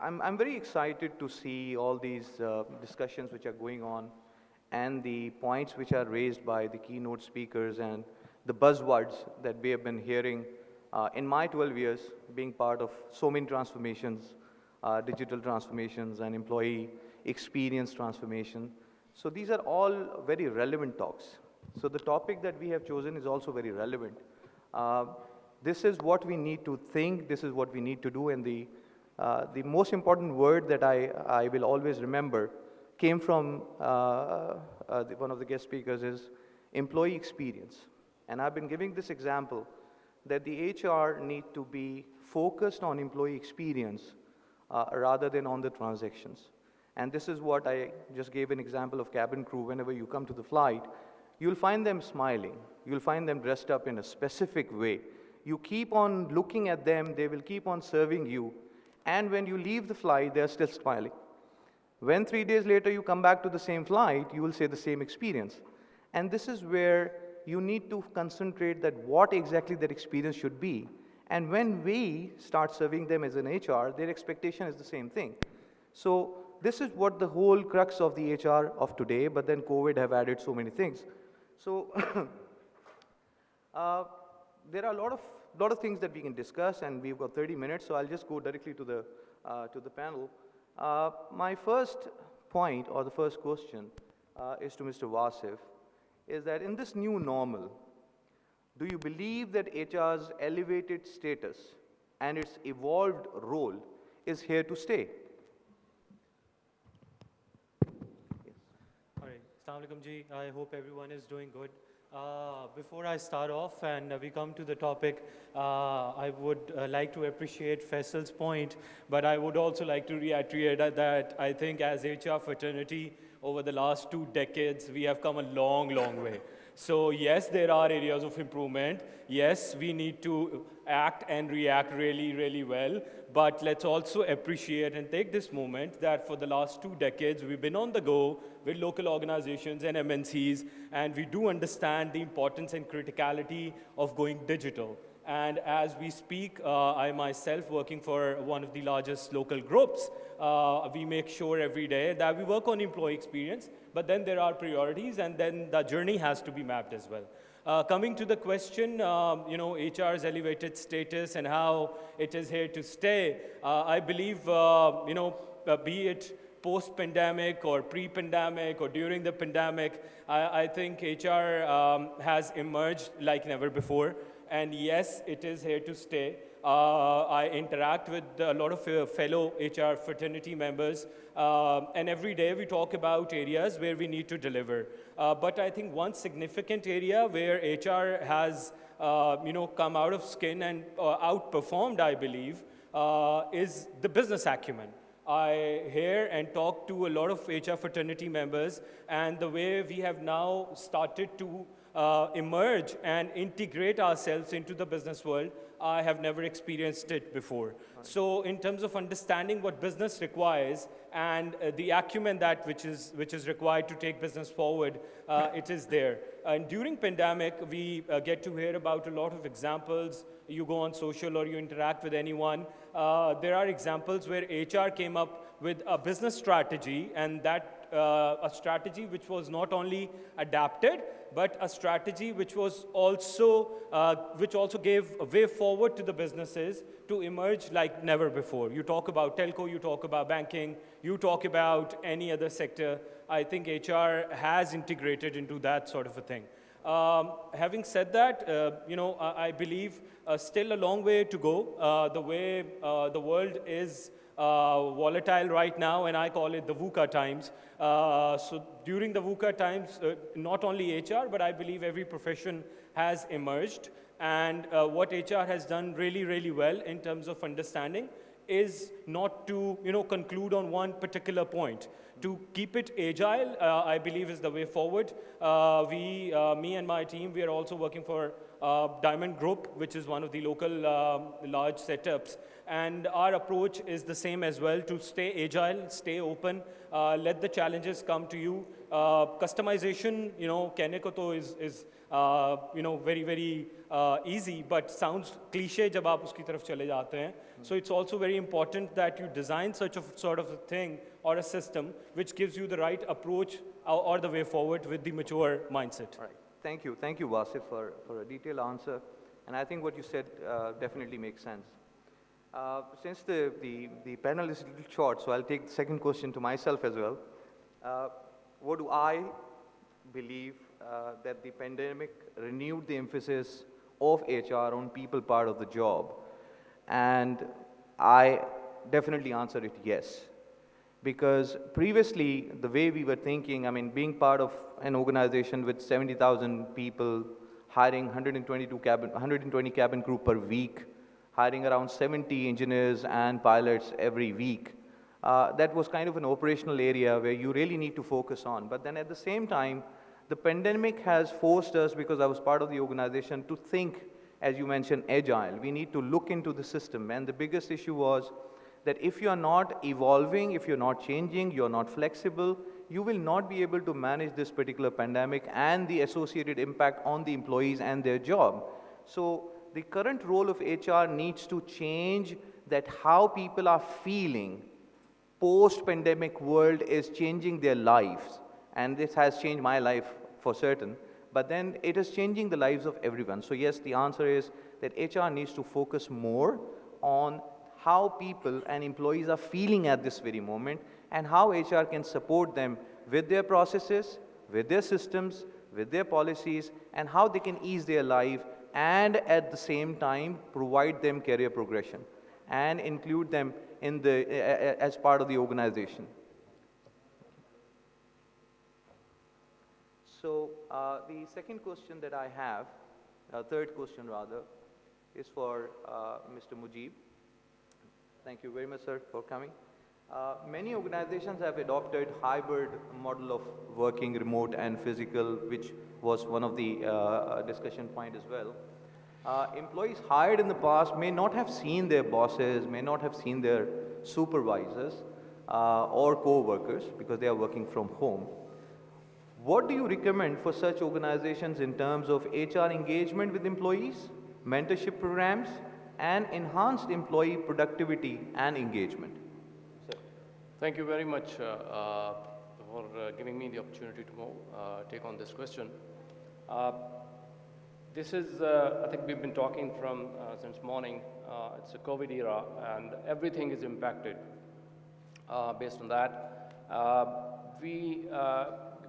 I'm very excited to see all these discussions which are going on and the points which are raised by the keynote speakers and the buzzwords that we have been hearing in my 12 years being part of so many transformations, digital transformations and employee experience transformation. So these are all very relevant talks. So the topic that we have chosen is also very relevant. This is what we need to think, this is what we need to do, and the most important word that I will always remember came from one of the guest speakers is employee experience. And I've been giving this example that the HR need to be focused on employee experience rather than on the transactions. And this is what I just gave an example of cabin crew. Whenever you come to the flight, you'll find them smiling. You'll find them dressed up in a specific way. You keep on looking at them, they will keep on serving you. And when you leave the flight, they're still smiling. When 3 days later you come back to the same flight, you will say the same experience. And this is where you need to concentrate that what exactly that experience should be. And when we start serving them as an HR, their expectation is the same thing. So this is what the whole crux of the HR of today, but then COVID have added so many things. So there are a lot of things that we can discuss, and we've got 30 minutes, so I'll just go directly to the panel. My first point, or the first question, is to Mr. Vasif, is that in this new normal, do you believe that HR's elevated status and its evolved role is here to stay? Yes. All right, Assalamu alaikum ji. I hope everyone is doing good. Before I start off and we come to the topic, I would like to appreciate Faisal's point, but I would also like to reiterate that I think as HR fraternity, over the last 2 decades, we have come a long, long way. So yes, there are areas of improvement. Yes, we need to act and react really, really well. But let's also appreciate and take this moment that for the last 2 decades, we've been on the go with local organizations and MNCs, and we do understand the importance and criticality of going digital. And as we speak, I myself working for one of the largest local groups, we make sure every day that we work on employee experience, but then there are priorities, and then the journey has to be mapped as well. Coming to the question, HR's elevated status and how it is here to stay, I believe, be it post-pandemic or pre-pandemic or during the pandemic, I think HR has emerged like never before. And yes, it is here to stay. I interact with a lot of fellow HR fraternity members, and every day we talk about areas where we need to deliver. But I think one significant area where HR has come out of skin and outperformed, I believe, is the business acumen. I hear and talk to a lot of HR fraternity members, and the way we have now started to emerge and integrate ourselves into the business world, I have never experienced it before. So in terms of understanding what business requires and the acumen that which is required to take business forward, it is there. And during pandemic, we get to hear about a lot of examples. You go on social or you interact with anyone. There are examples where HR came up with a business strategy, and that a strategy which was not only adapted, but a strategy which was also gave a way forward to the businesses to emerge like never before. You talk about telco, you talk about banking, you talk about any other sector. I think HR has integrated into that sort of a thing. Having said that, I believe still a long way to go. The way the world is volatile right now, and I call it the VUCA times. So during the VUCA times, not only HR, but I believe every profession has emerged. And what HR has done really, really well in terms of understanding is not to conclude on one particular point. To keep it agile, I believe is the way forward. Me and my team, we are also working for Diamond Group, which is one of the local large setups. and our approach is the same as well, to stay agile, stay open, let the challenges come to you. Customization, कहने को तो is very, very easy, but sounds cliche जब आप उसकी तरफ चले जाते हैं. So it's also very important that you design such a sort of a thing or a system which gives you the right approach or the way forward with the mature mindset. All right. Thank you, Wasif, for a detailed answer. And I think what you said definitely makes sense. Since the panel is a little short, so I'll take the second question to myself as well. What do I believe that the pandemic renewed the emphasis of HR on people part of the job? And I definitely answer it yes. Because previously, the way we were thinking, I mean, being part of an organization with 70,000 people, hiring 120 cabin crew per week, hiring around 70 engineers and pilots every week, that was kind of an operational area where you really need to focus on. But then at the same time, the pandemic has forced us, because I was part of the organization, to think, as you mentioned, agile. We need to look into the system. And the biggest issue was that if you are not evolving, if you're not changing, you're not flexible, you will not be able to manage this particular pandemic and the associated impact on the employees and their job. So the current role of HR needs to change, that how people are feeling post-pandemic world is changing their lives. And this has changed my life for certain, but then it is changing the lives of everyone. So yes, the answer is that HR needs to focus more on how people and employees are feeling at this very moment, and how HR can support them with their processes, with their systems, with their policies, and how they can ease their life, and at the same time provide them career progression and include them in as part of the organization. So the second question that I have, third question rather, is for Mr. Mujib. Thank you very much, sir, for coming. Many organizations have adopted hybrid model of working remote and physical, which was one of the discussion point as well. Employees hired in the past may not have seen their bosses, may not have seen their supervisors or co-workers because they are working from home. What do you recommend for such organizations in terms of HR engagement with employees, mentorship programs, and enhanced employee productivity and engagement? Sir. Thank you very much for giving me the opportunity to take on this question. This is, I think we've been talking from since morning. It's a COVID era, and everything is impacted based on that.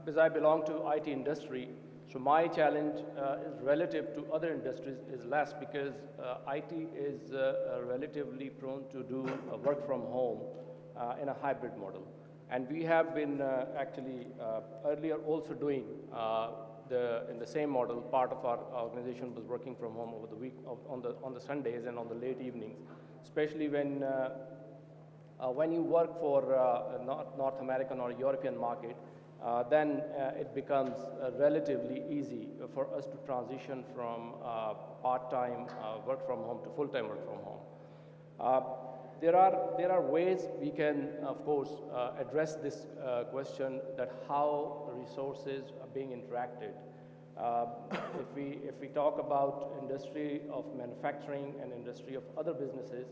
Because I belong to IT industry, so my challenge is relative to other industries is less, because IT is relatively prone to do work from home in a hybrid model. And we have been actually earlier also doing in the same model. Part of our organization was working from home over the week, on the Sundays and on the late evenings, especially when you work for North American or European market. Then it becomes relatively easy for us to transition from part-time work from home to full-time work from home. There are ways we can, of course, address this question, that how resources are being interacted. If we talk about industry of manufacturing and industry of other businesses,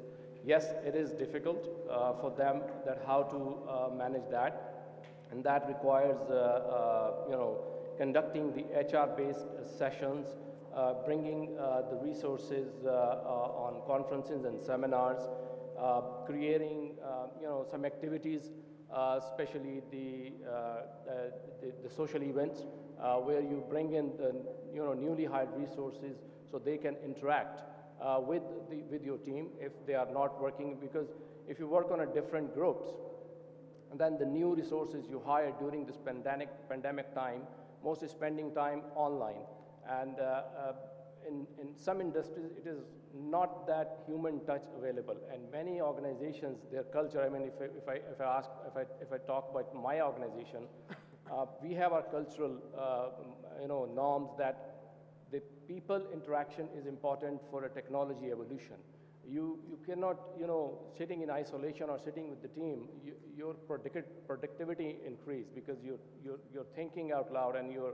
yes, it is difficult for them that how to manage that. And that requires, conducting the HR-based sessions, bringing the resources on conferences and seminars, creating, some activities, especially the social events, where you bring in the, newly hired resources so they can interact with your team if they are not working. Because if you work on a different groups, and then the new resources you hire during this pandemic time, mostly spending time online. And in some industries, it is not that human touch available. And many organizations, their culture, I mean, if I talk about my organization, we have our cultural, norms that the people interaction is important for a technology evolution. you cannot, sitting in isolation or sitting with the team, your productivity increase because you're thinking out loud and you're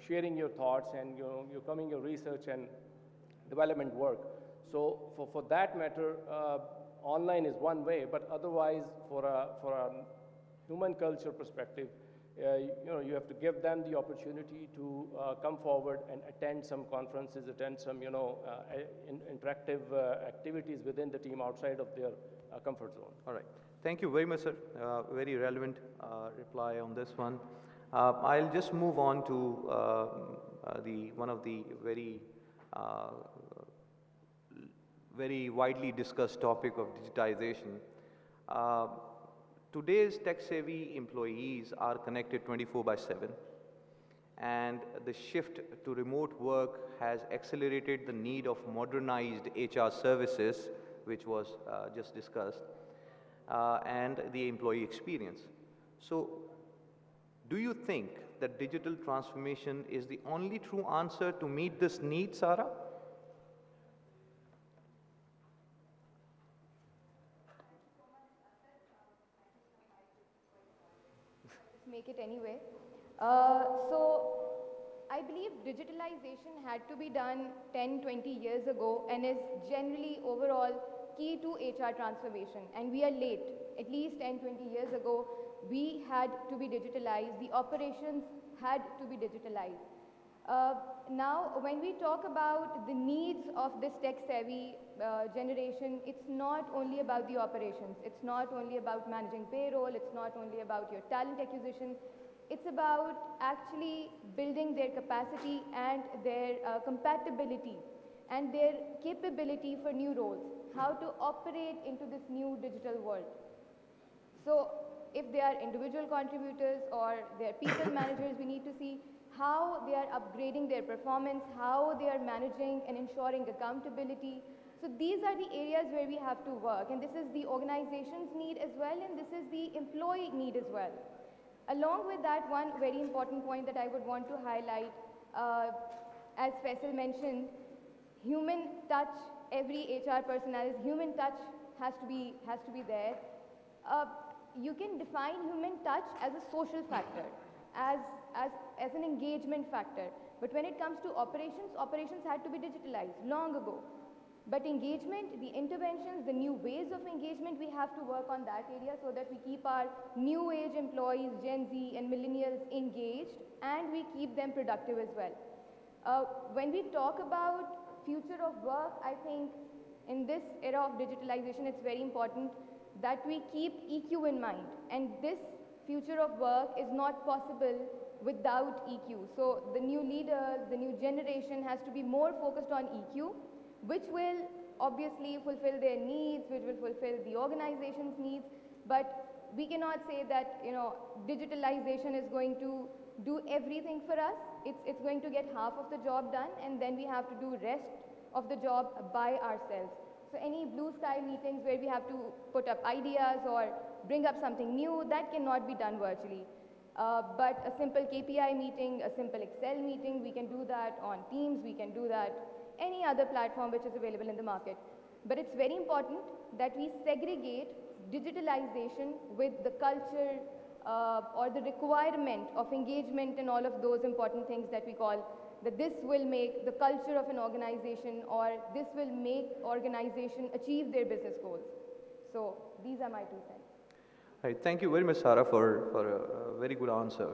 sharing your thoughts and you're coming your research and development work. So for that matter, online is one way, but otherwise for a human culture perspective, you have to give them the opportunity to come forward and attend some conferences, attend some, interactive activities within the team outside of their comfort zone. All right. Thank you very much, sir. Very relevant reply on this one. I'll just move on to one of the very widely discussed topic of digitization. Today's tech-savvy employees are connected 24/7, and the shift to remote work has accelerated the need of modernized HR services, which was just discussed, and the employee experience. So, do you think that digital transformation is the only true answer to meet this need, Sarah? Make it anyway. So I believe digitalization had to be done 10, 20 years ago and is generally overall key to HR transformation. And we are late. At least 10, 20 years ago, we had to be digitalized. The operations had to be digitalized. Now, when we talk about the needs of this tech-savvy generation, it's not only about the operations. It's not only about managing payroll. It's not only about your talent acquisition. It's about actually building their capacity and their compatibility and their capability for new roles, how to operate into this new digital world. So if they are individual contributors or they are people managers, we need to see how they are upgrading their performance, how they are managing and ensuring accountability. So these are the areas where we have to work, and this is the organization's need as well, and this is the employee need as well. Along with that, one very important point that I would want to highlight, as Faisal mentioned, human touch, every HR personnel, human touch has to be there. You can define human touch as a social factor, as an engagement factor. But when it comes to operations had to be digitalized long ago. But engagement, the interventions, the new ways of engagement, we have to work on that area so that we keep our new age employees, Gen Z and millennials engaged, and we keep them productive as well. When we talk about future of work, I think in this era of digitalization, it's very important that we keep EQ in mind. And this future of work is not possible without EQ. So the new leaders, the new generation has to be more focused on EQ, which will obviously fulfill their needs, which will fulfill the organization's needs. But we cannot say that digitalization is going to do everything for us. It's going to get half of the job done, and then we have to do rest of the job by ourselves. So any blue sky meetings where we have to put up ideas or bring up something new, that cannot be done virtually. But a simple KPI meeting, a simple Excel meeting, we can do that on Teams, we can do that any other platform which is available in the market. But it's very important that we segregate digitalization with the culture or the requirement of engagement and all of those important things that we call that this will make the culture of an organization or this will make organization achieve their business goals. So these are my 2 cents. Right. Thank you very much, Sarah, for a very good answer.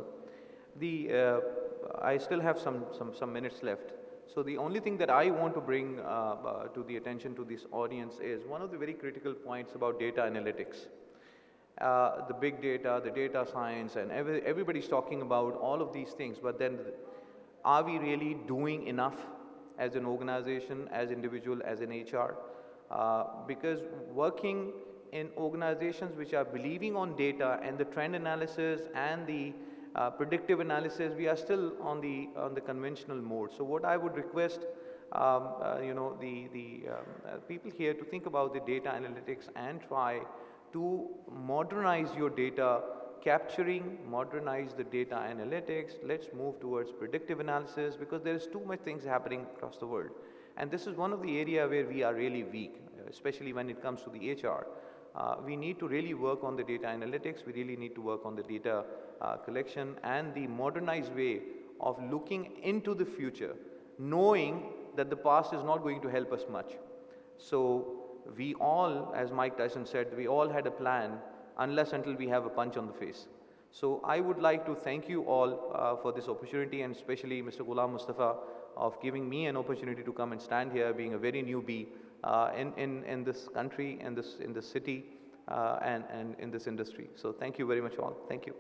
I still have some minutes left. So the only thing that I want to bring to the attention to this audience is one of the very critical points about data analytics. The big data, the data science, and everybody's talking about all of these things, but then are we really doing enough as an organization, as individual, as an HR? Because working in organizations which are believing on data and the trend analysis and the predictive analysis, we are still on the conventional mode. So what I would request, the people here to think about the data analytics and try to modernize your data capturing, modernize the data analytics. Let's move towards predictive analysis because there is too much things happening across the world. And this is one of the area where we are really weak. especially when it comes to the HR. We need to really work on the data analytics, we really need to work on the data collection and the modernized way of looking into the future, knowing that the past is not going to help us much. So we all, as Mike Tyson said, we all had a plan unless until we have a punch on the face. So I would like to thank you all for this opportunity, and especially Mr. Ghulam Mustafa of giving me an opportunity to come and stand here, being a very newbie in this country, in this city, and in this industry. So thank you very much all. Thank you.